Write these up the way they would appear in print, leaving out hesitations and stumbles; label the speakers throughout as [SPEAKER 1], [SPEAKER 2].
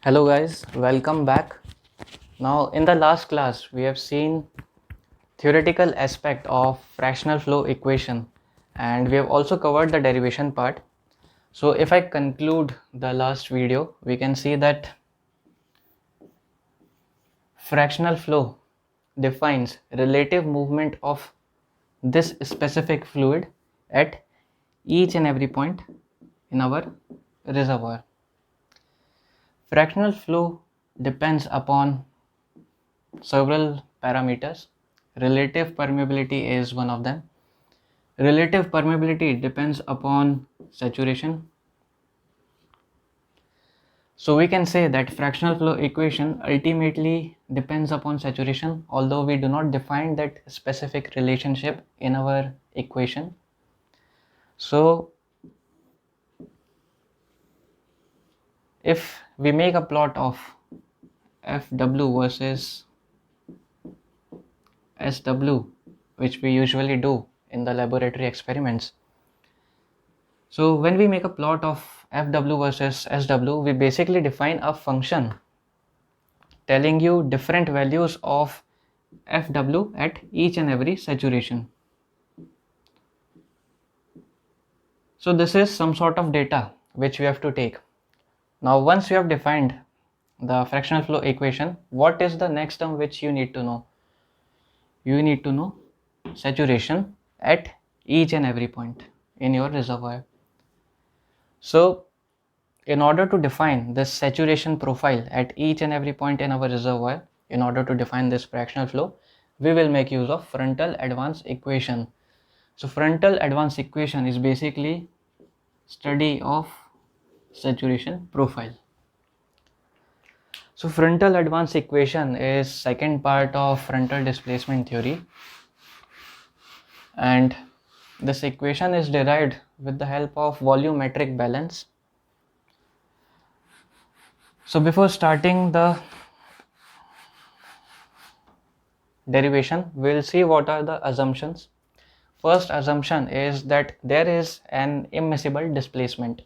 [SPEAKER 1] Hello guys, welcome back. Now in the last class we have seen theoretical aspect of fractional flow equation and we have also covered the derivation part. So if I conclude the last video, we can see that fractional flow defines relative movement of this specific fluid at each and every point in our reservoir. Fractional flow depends upon several parameters. Relative permeability is one of them. Relative permeability depends upon saturation. So we can say that fractional flow equation ultimately depends upon saturation, although we do not define that specific relationship in our equation. So if we make a plot of FW versus SW, which we usually do in the laboratory experiments. So when we make a plot of FW versus SW, we basically define a function telling you different values of FW at each and every saturation. So this is some sort of data which we have to take. Now once you have defined the fractional flow equation, what is the next term which you need to know? You need to know saturation at each and every point in your reservoir. So in order to define this saturation profile at each and every point in our reservoir, in order to define this fractional flow, we will make use of frontal advance equation. So frontal advance equation is basically study of saturation profile. So frontal advance equation is second part of frontal displacement theory, and this equation is derived with the help of volumetric balance. So before starting the derivation, we'll see what are the assumptions. First assumption is that there is an immiscible displacement,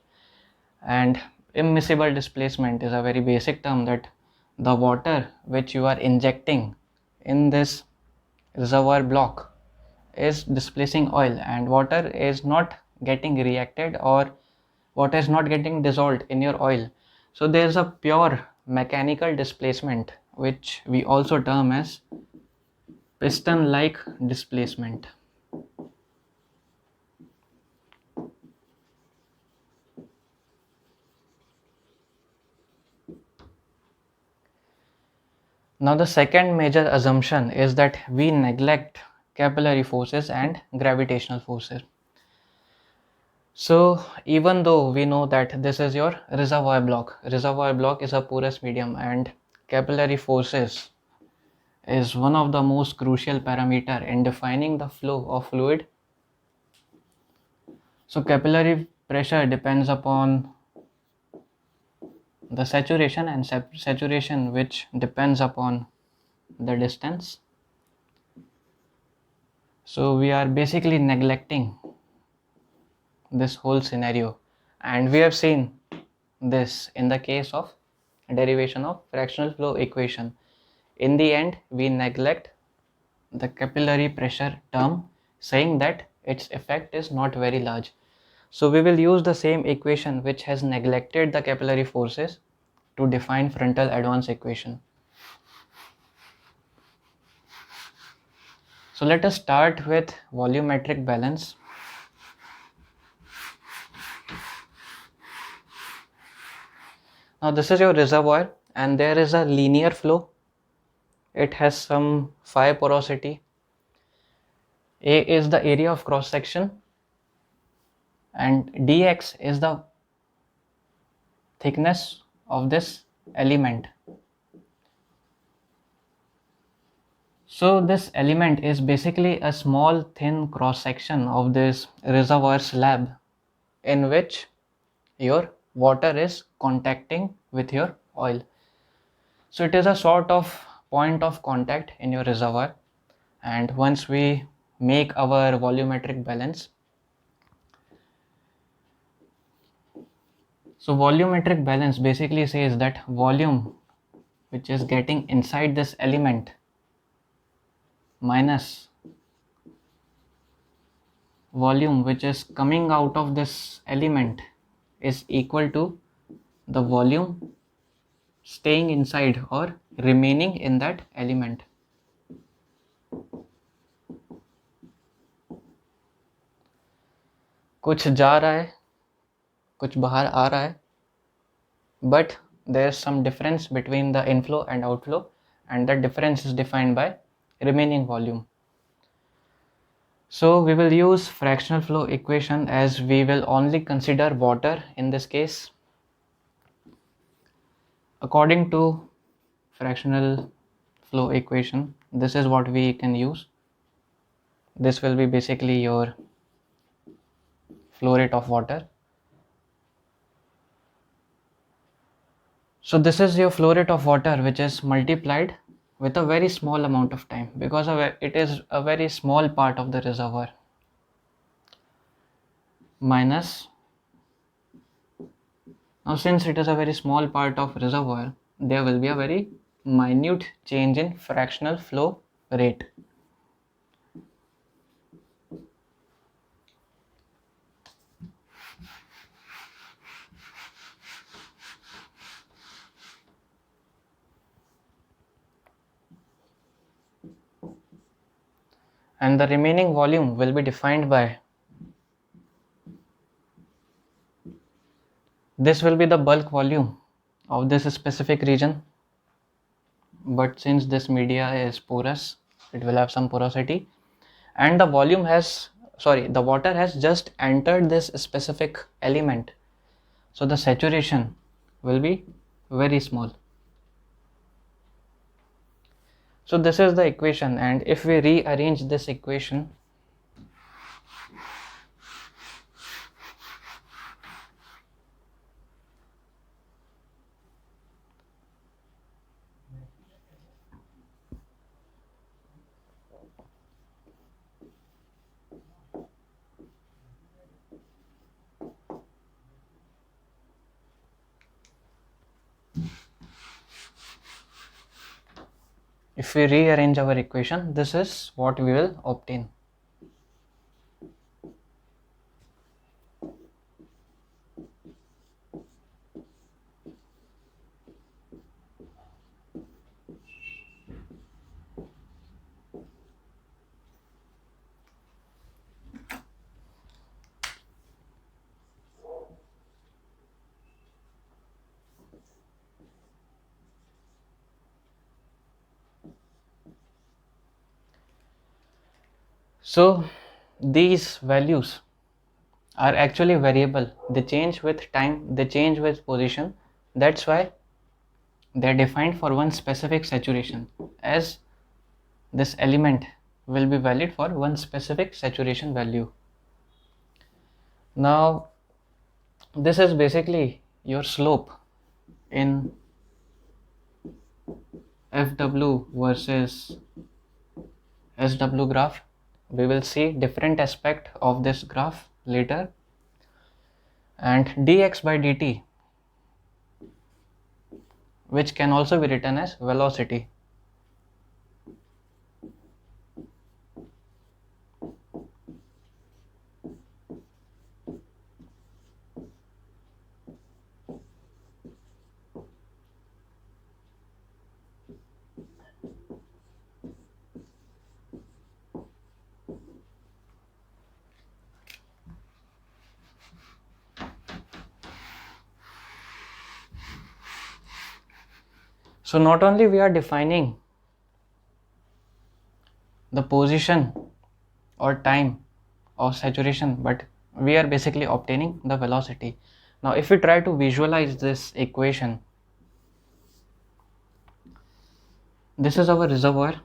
[SPEAKER 1] and immiscible displacement is a very basic term that the water which you are injecting in this reservoir block is displacing oil, and water is not getting reacted or water is not getting dissolved in your oil. So there is a pure mechanical displacement which we also term as piston like displacement. Now the second major assumption is that we neglect capillary forces and gravitational forces. So even though we know that this is your reservoir block is a porous medium, and capillary forces is one of the most crucial parameter in defining the flow of fluid. So capillary pressure depends upon the saturation, and saturation which depends upon the distance. So we are basically neglecting this whole scenario, and we have seen this in the case of derivation of fractional flow equation. In the end, we neglect the capillary pressure term, saying that its effect is not very large. So we will use the same equation which has neglected the capillary forces to define frontal advance equation. So let us start with volumetric balance. Now this is your reservoir and there is a linear flow. It has some phi porosity. A is the area of cross section and dx is the thickness of this element. So this element is basically a small thin cross section of this reservoir slab in which your water is contacting with your oil. So it is a sort of point of contact in your reservoir, and once we make our volumetric balance. So volumetric balance basically says that volume which is getting inside this element minus volume which is coming out of this element is equal to the volume staying inside or remaining in that element. कुछ जा रहा है, कुछ बाहर आ रहा है, but there is some difference between the inflow and outflow, and that difference is defined by remaining volume. So we will use fractional flow equation as we will only consider water in this case. According to fractional flow equation, this is what we can use. This will be basically your flow rate of water. So this is your flow rate of water which is multiplied with a very small amount of time, because it is a very small part of the reservoir, minus, now since it is a very small part of reservoir, there will be a very minute change in fractional flow rate. And the remaining volume will be defined by, this will be the bulk volume of this specific region, but since this media is porous, it will have some porosity, and the water has just entered this specific element, so the saturation will be very small. So this is the equation, and if we rearrange this equation, our equation, this is what we will obtain. So these values are actually variable, they change with time, they change with position. That's why they are defined for one specific saturation, as this element will be valid for one specific saturation value. Now this is basically your slope in FW versus SW graph. We will see different aspect of this graph later. And dx by dt, which can also be written as velocity. So not only we are defining the position or time of saturation, but we are basically obtaining the velocity. Now if we try to visualize this equation, this is our reservoir,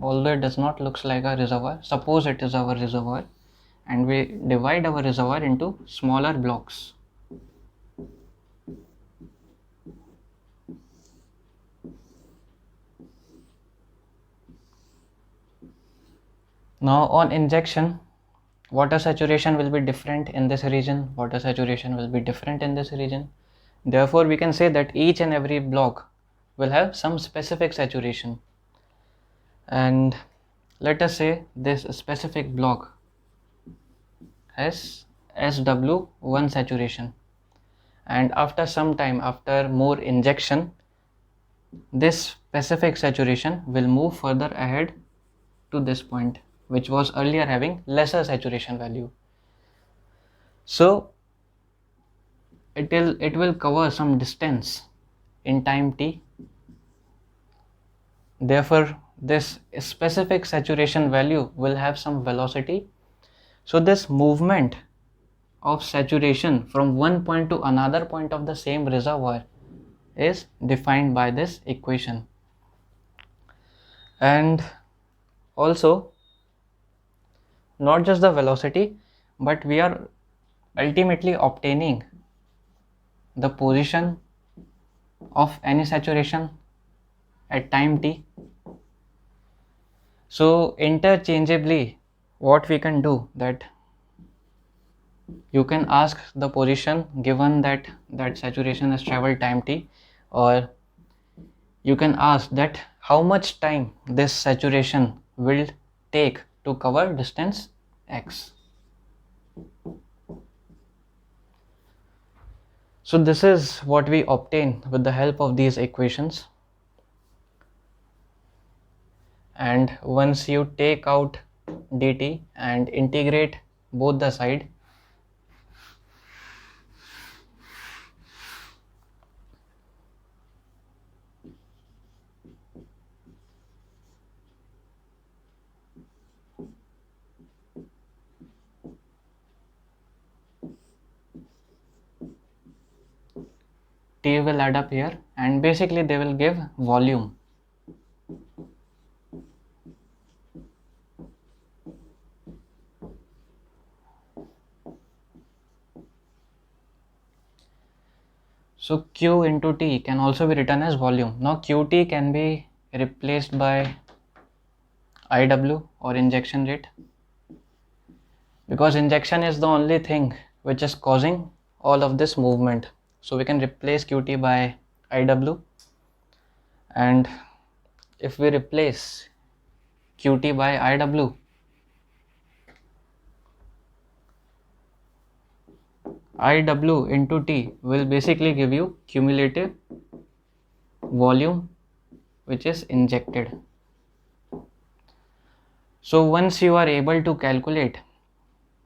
[SPEAKER 1] although it does not look like a reservoir. Suppose it is our reservoir, and we divide our reservoir into smaller blocks. Now on injection, water saturation will be different in this region, water saturation will be different in this region. Therefore, we can say that each and every block will have some specific saturation. And let us say this specific block has SW1 saturation, and after some time, after more injection, this specific saturation will move further ahead to this point, which was earlier having lesser saturation value. So it will cover some distance in time t. Therefore, this specific saturation value will have some velocity. So this movement of saturation from one point to another point of the same reservoir is defined by this equation. And also, not just the velocity, but we are ultimately obtaining the position of any saturation at time t. So interchangeably, what we can do, that you can ask the position given that saturation has traveled time t, or you can ask that how much time this saturation will take to cover distance x. So this is what we obtain with the help of these equations. And once you take out dt and integrate both the side, t will add up here, and basically they will give volume. So q into t can also be written as volume. Now qt can be replaced by iw, or injection rate, because injection is the only thing which is causing all of this movement. So we can replace qt by iw, and if we replace qt by iw, iw into t will basically give you cumulative volume which is injected. So once you are able to calculate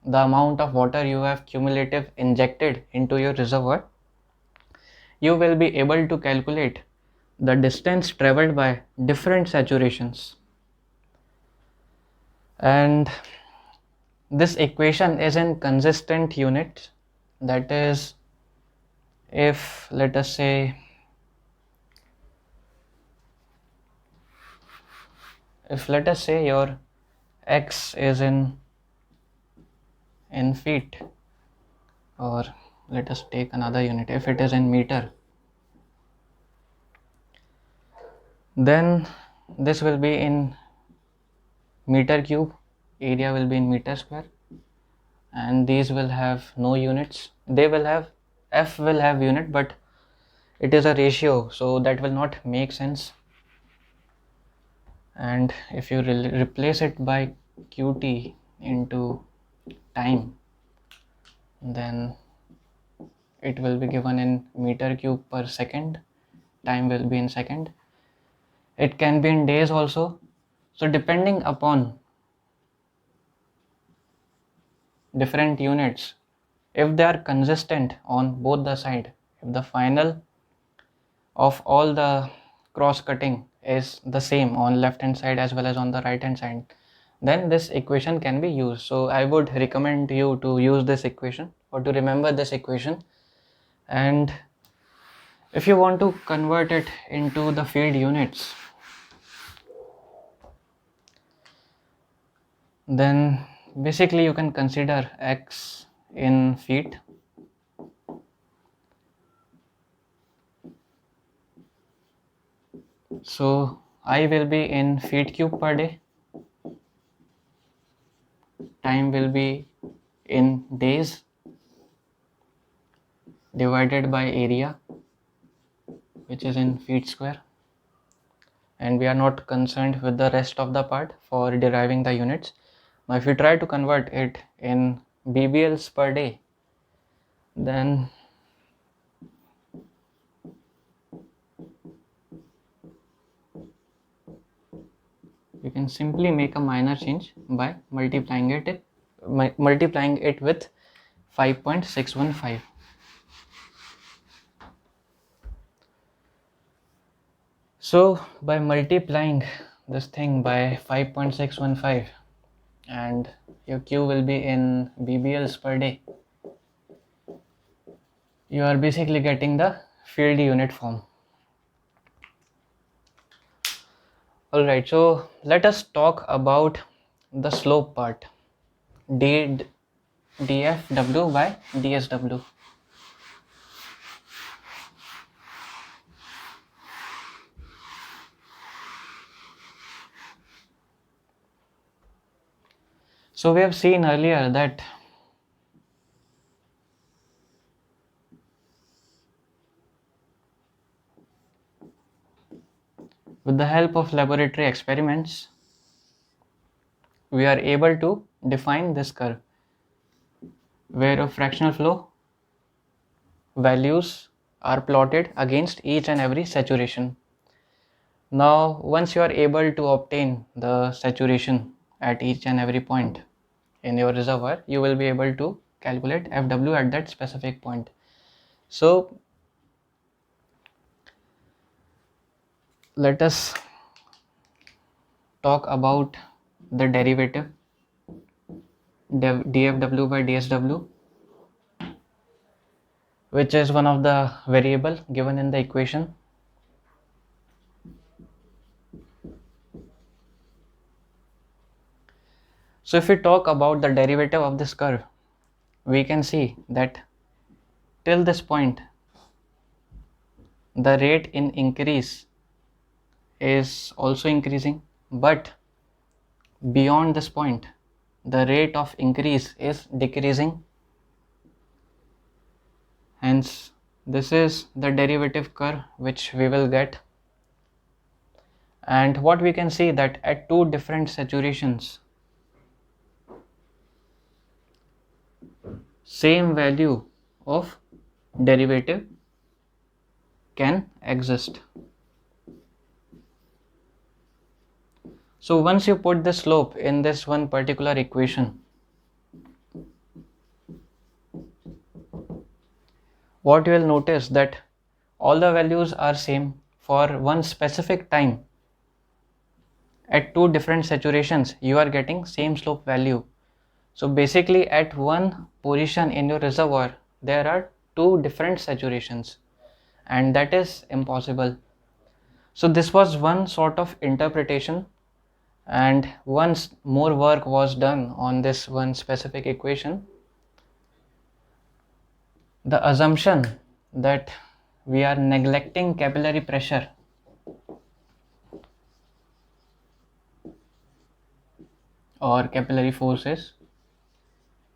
[SPEAKER 1] the amount of water you have cumulative injected into your reservoir, you will be able to calculate the distance traveled by different saturations. And this equation is in consistent units. That is, if let us say, your x is in feet, or let us take another unit, if it is in meter, then this will be in meter cube, area will be in meter square, and these will have no units. They will have, f will have unit, but it is a ratio, so that will not make sense. And if you replace it by qt into time, then it will be given in meter cube per second, time will be in second. It can be in days also. So depending upon different units, if they are consistent on both the side, if the final of all the cross cutting is the same on left hand side as well as on the right hand side, then this equation can be used. So I would recommend you to use this equation, or to remember this equation. And if you want to convert it into the field units, then basically you can consider x in feet. So I will be in feet cube per day, time will be in days divided by area, which is in feet square, and we are not concerned with the rest of the part for deriving the units. Now if you try to convert it in BBLs per day, then you can simply make a minor change by multiplying it with 5.615. So by multiplying this thing by 5.615, and your Q will be in BBLs per day, you are basically getting the field unit form. Alright, so let us talk about the slope part, dFW by dsW. So we have seen earlier that with the help of laboratory experiments, we are able to define this curve where a fractional flow values are plotted against each and every saturation. Now, once you are able to obtain the saturation at each and every point in your reservoir, you will be able to calculate FW at that specific point. So, let us talk about the derivative dFW by dsW, which is one of the variable given in the equation. So if we talk about the derivative of this curve, we can see that till this point the rate in increase is also increasing, but beyond this point the rate of increase is decreasing. Hence this is the derivative curve which we will get. And what we can see that at two different saturations, same value of derivative can exist. So once you put the slope in this one particular equation, what you will notice that all the values are same for one specific time. At two different saturations, you are getting same slope value. So basically at one position in your reservoir, there are two different saturations, and that is impossible. So this was one sort of interpretation, and once more work was done on this one specific equation, the assumption that we are neglecting capillary pressure or capillary forces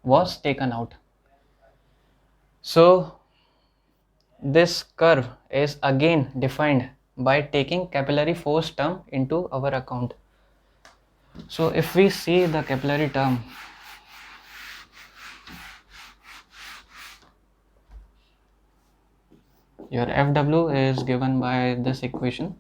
[SPEAKER 1] was taken out. So this curve is again defined by taking capillary force term into our account. So if we see the capillary term, your FW is given by this equation.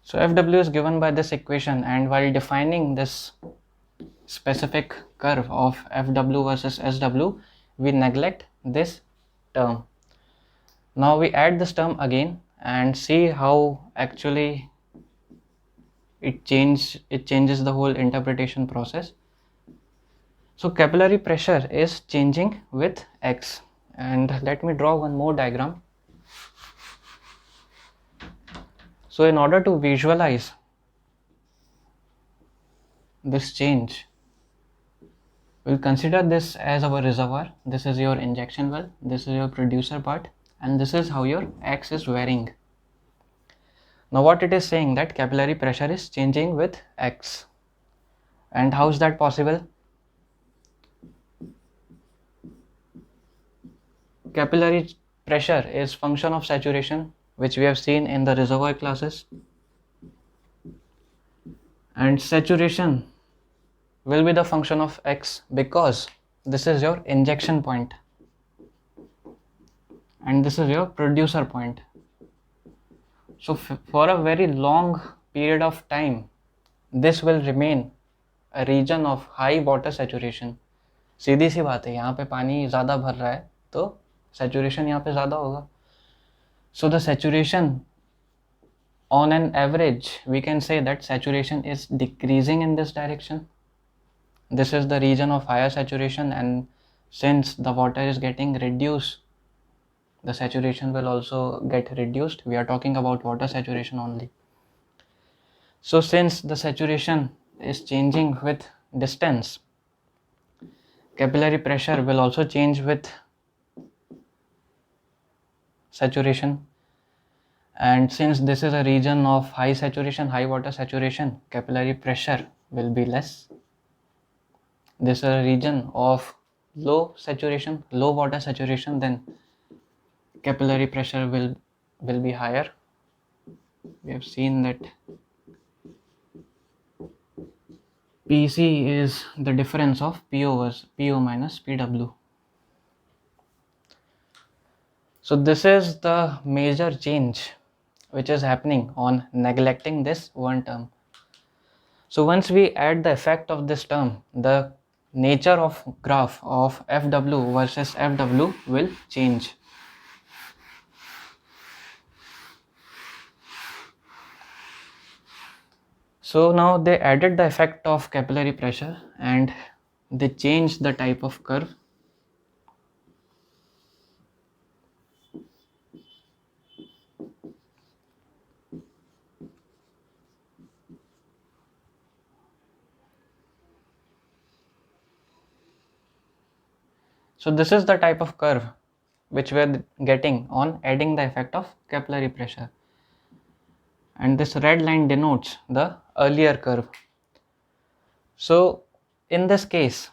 [SPEAKER 1] So FW is given by this equation, and while defining this specific curve of FW versus SW, we neglect this term. Now we add this term again and see how actually it changes the whole interpretation process. So capillary pressure is changing with x, and let me draw one more diagram. So in order to visualize this change, we'll consider this as our reservoir. This is your injection well, this is your producer part, and this is how your x is varying. Now what it is saying, that capillary pressure is changing with x. And how is that possible? Capillary pressure is function of saturation, which we have seen in the reservoir classes, and saturation will be the function of x because this is your injection point and this is your producer point. So for a very long period of time, this will remain a region of high water saturation. सीधी सी बात है, यहाँ पे पानी ज़्यादा भर रहा है तो saturation यहाँ पे ज़्यादा होगा. So the saturation, on an average, we can say that saturation is decreasing in this direction. This is the region of higher saturation, and since the water is getting reduced, the saturation will also get reduced. We are talking about water saturation only. So since the saturation is changing with distance, capillary pressure will also change with saturation. And since this is a region of high saturation, high water saturation, capillary pressure will be less. This is a region of low saturation, low water saturation, then capillary pressure will be higher. We have seen that PC is the difference of PO minus PW. So this is the major change which is happening on neglecting this one term. So once we add the effect of this term, the nature of graph of FW versus FW will change. So now they added the effect of capillary pressure and they changed the type of curve. So this is the type of curve which we are getting on adding the effect of capillary pressure. And this red line denotes the earlier curve. So in this case,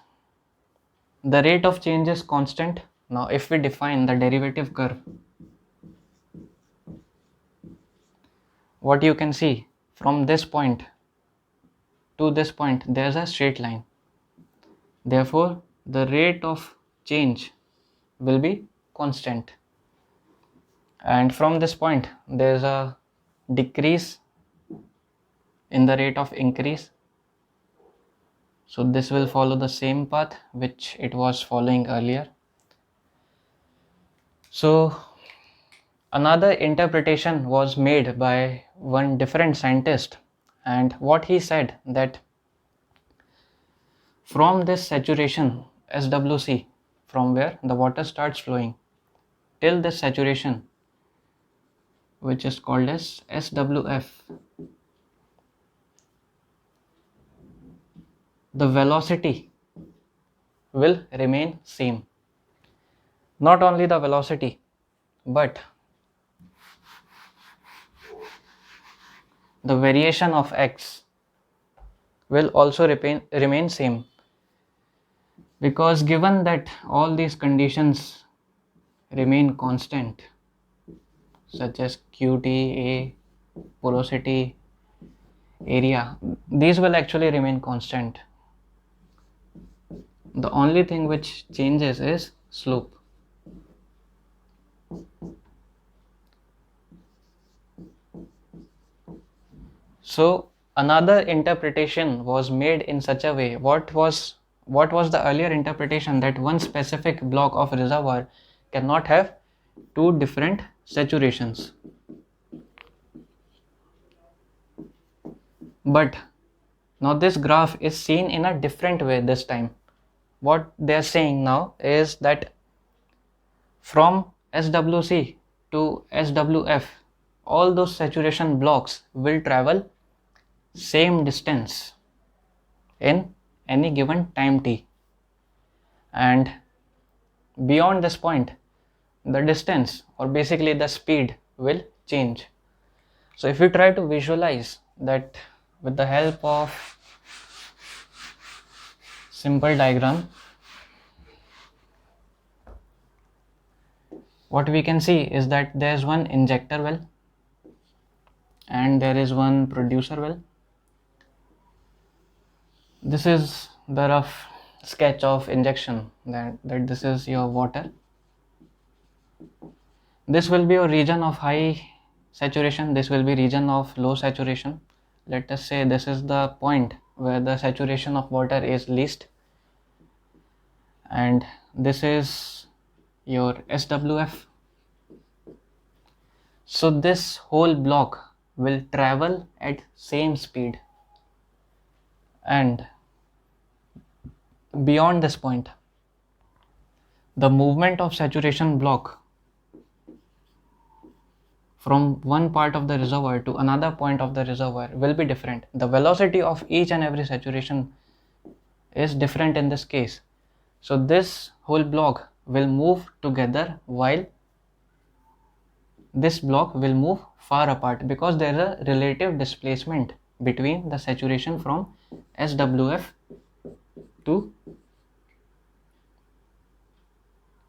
[SPEAKER 1] the rate of change is constant. Now if we define the derivative curve, what you can see, from this point to this point there is a straight line. Therefore the rate of change will be constant, and from this point there is a decrease in the rate of increase. So this will follow the same path which it was following earlier. So another interpretation was made by one different scientist, and what he said, that from this saturation SWC, from where the water starts flowing till this saturation, which is called as SWF, the velocity will remain same. Not only the velocity, but the variation of x will also remain same, because given that all these conditions remain constant, such as QT, A, porosity, area, these will actually remain constant. The only thing which changes is slope. So another interpretation was made in such a way. What was the earlier interpretation? That one specific block of reservoir cannot have two different saturations. But now this graph is seen in a different way this time. What they are saying now is that from SWC to SWF, all those saturation blocks will travel same distance in any given time t, and beyond this point the distance, or basically the speed, will change. So if we try to visualize that with the help of simple diagram, what we can see is that there is one injector well and there is one producer well. This is the rough sketch of injection, that this is your water. This will be a region of high saturation, this will be region of low saturation. Let us say this is the point where the saturation of water is least, and this is your SWF. So this whole block will travel at same speed, and beyond this point the movement of saturation block from one part of the reservoir to another point of the reservoir will be different. The velocity of each and every saturation is different in this case. So this whole block will move together while this block will move far apart, because there is a relative displacement between the saturation from SWF to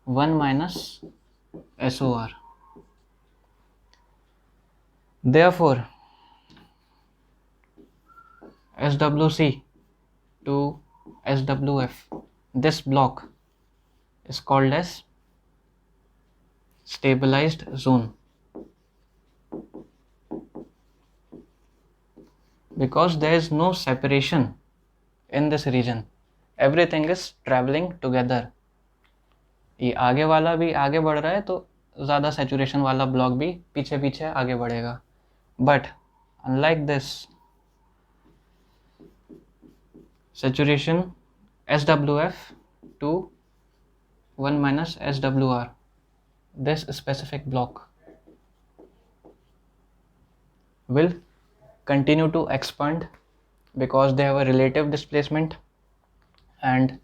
[SPEAKER 1] 1 minus SOR. Therefore, SWC to SWF, this block is called as stabilized zone, because there is no separation in this region. Everything is traveling together. ये आगे वाला भी आगे बढ़ रहा है तो ज़्यादा saturation वाला ब्लॉक भी पीछे पीछे आगे बढ़ेगा. But unlike this, saturation SWF to 1 minus SWR, this specific block will continue to expand because they have a relative displacement, and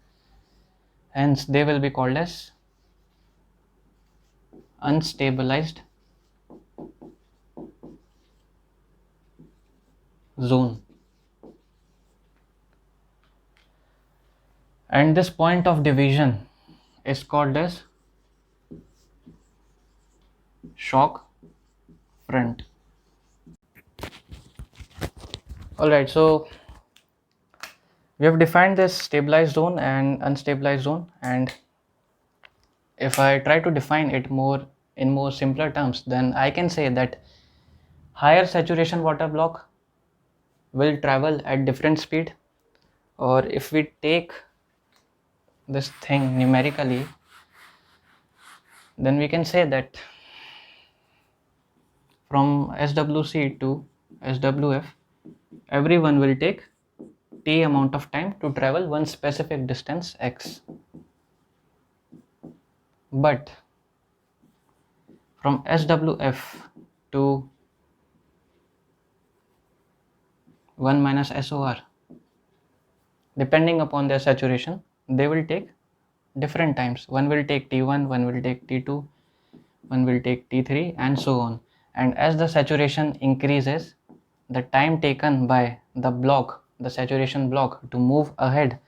[SPEAKER 1] hence they will be called as unstabilized zone. And this point of division is called as shock front. Alright, so we have defined this stabilized zone and unstabilized zone, and if I try to define it in more simpler terms, then I can say that higher saturation water block will travel at different speed, or if we take this thing numerically, then we can say that from SWC to SWF, everyone will take t amount of time to travel one specific distance x. But from SWF to 1 minus SOR, depending upon their saturation, they will take different times. One will take T1, one will take T2, one will take T3, and so on. And as the saturation increases, the time taken by the block, the saturation block, to move ahead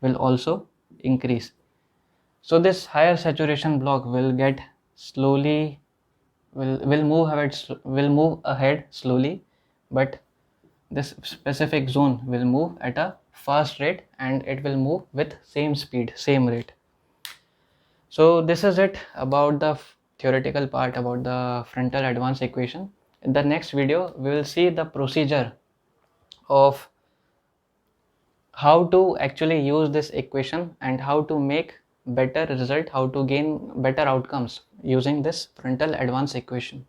[SPEAKER 1] will also increase. So this higher saturation block will get slowly will move ahead slowly, but this specific zone will move at a fast rate, and it will move with same speed, same rate. So this is it about the theoretical part about the frontal advance equation. In the next video, we will see the procedure of how to actually use this equation and how to make better result, how to gain better outcomes using this frontal advance equation.